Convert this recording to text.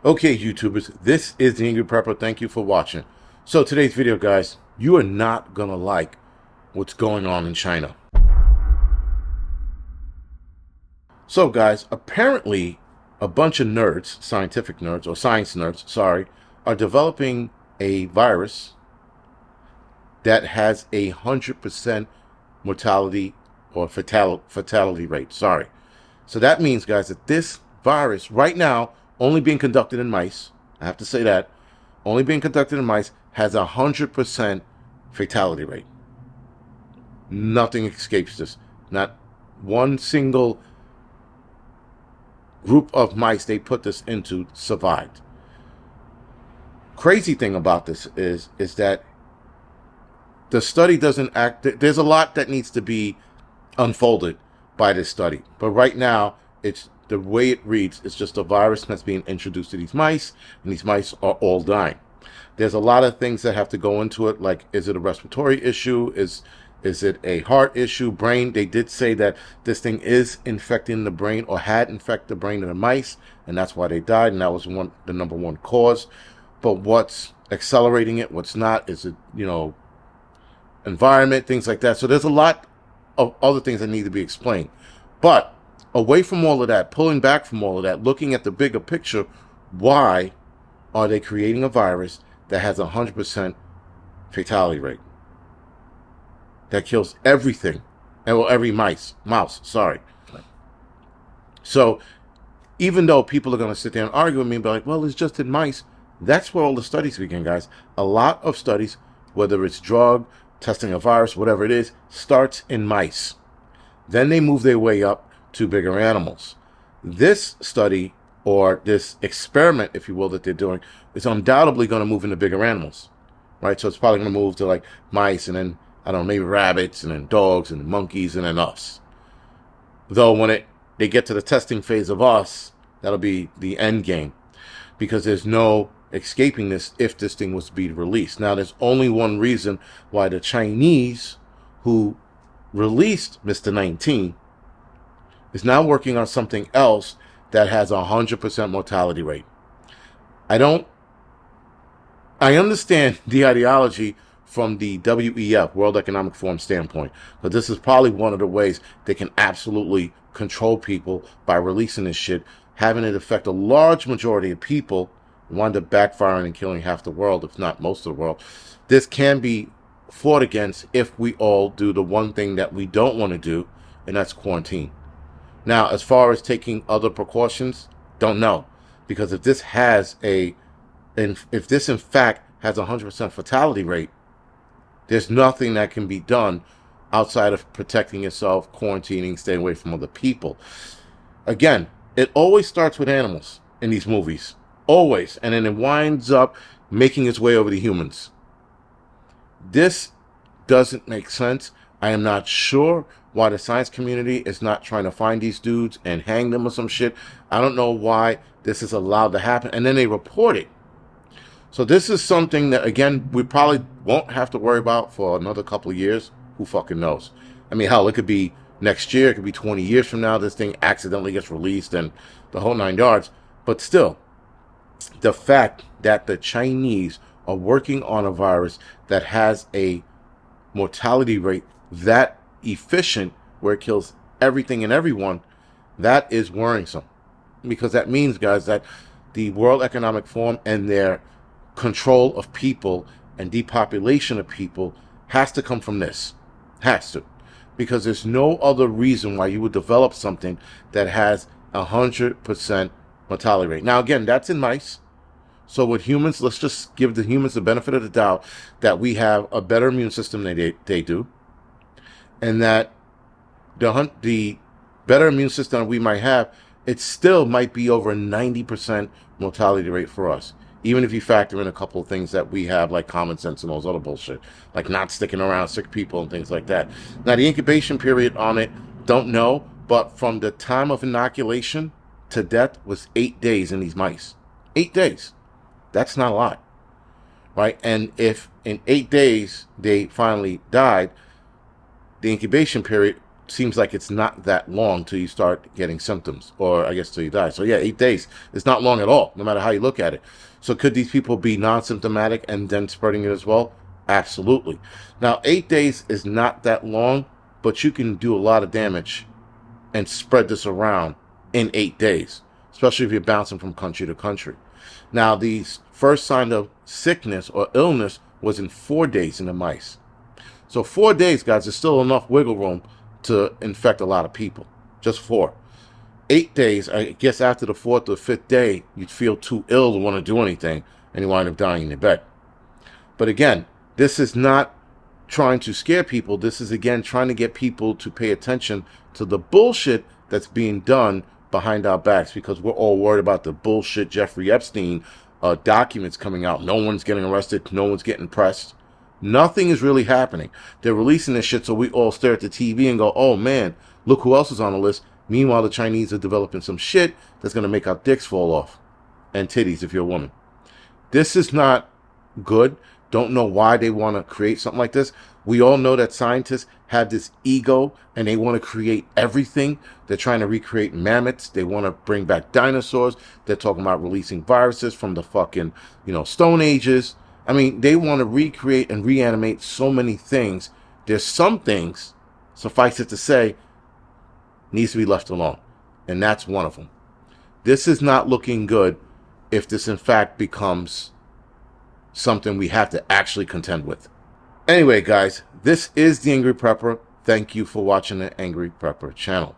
Okay, YouTubers, this is the Angry Prepper. Thank you for watching. So today's video, guys, you are not going to like what's going on in China. So, guys, apparently a bunch of nerds, scientific nerds, or science nerds, sorry, are developing a virus that has 100% mortality or fatality rate. Sorry. So that means, guys, that this virus right now only being conducted in mice, I have to say that, only being conducted in mice has 100% fatality rate. Nothing escapes this. Not one single group of mice they put this into survived. Crazy thing about this is that the study doesn't act. There's a lot that needs to be unfolded by this study, but right now it's the way it reads. It's just a virus that's being introduced to these mice, and these mice are all dying. There's a lot of things that have to go into it, like is it a respiratory issue? Is it a heart issue? Brain? They did say that this thing is infecting the brain or had infected the brain of the mice, and that's why they died, and that was the number one cause. But what's accelerating it? What's not? Is it, environment, things like that? So there's a lot of other things that need to be explained. But away from all of that, pulling back from all of that, looking at the bigger picture, why are they creating a virus that has 100% fatality rate? That kills everything, well, every mouse, sorry. So even though people are going to sit there and argue with me and be like, well, it's just in mice, that's where all the studies begin, guys. A lot of studies, whether it's drug, testing a virus, whatever it is, starts in mice. Then they move their way up to bigger animals. This study, or this experiment, if you will, that they're doing, is undoubtedly going to move into bigger animals, right? So it's probably going to move to like mice, and then, I don't know, maybe rabbits, and then dogs, and monkeys, and then us. Though when they get to the testing phase of us, that'll be the end game, because there's no escaping this if this thing was to be released. Now, there's only one reason why the Chinese, who released Mr. 19, is now working on something else that has 100% mortality rate. I understand the ideology from the WEF, World Economic Forum standpoint, but this is probably one of the ways they can absolutely control people by releasing this shit, having it affect a large majority of people, wind up backfiring and killing half the world, if not most of the world. This can be fought against if we all do the one thing that we don't want to do, and that's quarantine. Now, as far as taking other precautions, don't know, because if this in fact has a 100% fatality rate, there's nothing that can be done outside of protecting yourself, quarantining, staying away from other people. Again, it always starts with animals in these movies. Always. And then it winds up making its way over to humans. This doesn't make sense. I am not sure why the science community is not trying to find these dudes and hang them or some shit. I don't know why this is allowed to happen. And then they report it. So this is something that, again, we probably won't have to worry about for another couple of years. Who fucking knows? I mean, hell, it could be next year. It could be 20 years from now. This thing accidentally gets released and the whole 9 yards. But still, the fact that the Chinese are working on a virus that has a mortality rate that efficient, where it kills everything and everyone, that is worrisome. Because that means, guys, that the World Economic Forum and their control of people and depopulation of people has to come from this. Has to. Because there's no other reason why you would develop something that has 100% mortality rate. Now, again, that's in mice. So with humans, let's just give the humans the benefit of the doubt that we have a better immune system than they do. And that the better immune system that we might have, it still might be over 90% mortality rate for us. Even if you factor in a couple of things that we have, like common sense and all those other bullshit, like not sticking around sick people and things like that. Now, the incubation period on it, don't know, but from the time of inoculation to death was 8 days in these mice. 8 days. That's not a lot, right? And if in 8 days they finally died, the incubation period seems like it's not that long till you start getting symptoms, or I guess till you die. So yeah, 8 days is not long at all, no matter how you look at it. So could these people be non-symptomatic and then spreading it as well? Absolutely. Now, 8 days is not that long, but you can do a lot of damage and spread this around in 8 days, especially if you're bouncing from country to country. Now, the first sign of sickness or illness was in 4 days in the mice. So 4 days, guys, is still enough wiggle room to infect a lot of people. Just 4. 8 days, I guess after the 4th or 5th day, you'd feel too ill to want to do anything, and you wind up dying in your bed. But again, this is not trying to scare people. This is, again, trying to get people to pay attention to the bullshit that's being done behind our backs, because we're all worried about the bullshit Jeffrey Epstein documents coming out. No one's getting arrested. No one's getting pressed. Nothing is really happening. They're releasing this shit so we all stare at the TV and go, oh man, look who else is on the list. Meanwhile, the Chinese are developing some shit that's going to make our dicks fall off. And titties if you're a woman. This is not good. Don't know why they want to create something like this. We all know that scientists have this ego and they want to create everything. They're trying to recreate mammoths. They want to bring back dinosaurs. They're talking about releasing viruses from the fucking, Stone Ages. I mean, they want to recreate and reanimate so many things. There's some things, suffice it to say, needs to be left alone. And that's one of them. This is not looking good if this in fact becomes something we have to actually contend with. Anyway, guys, this is the Angry Prepper. Thank you for watching the Angry Prepper channel.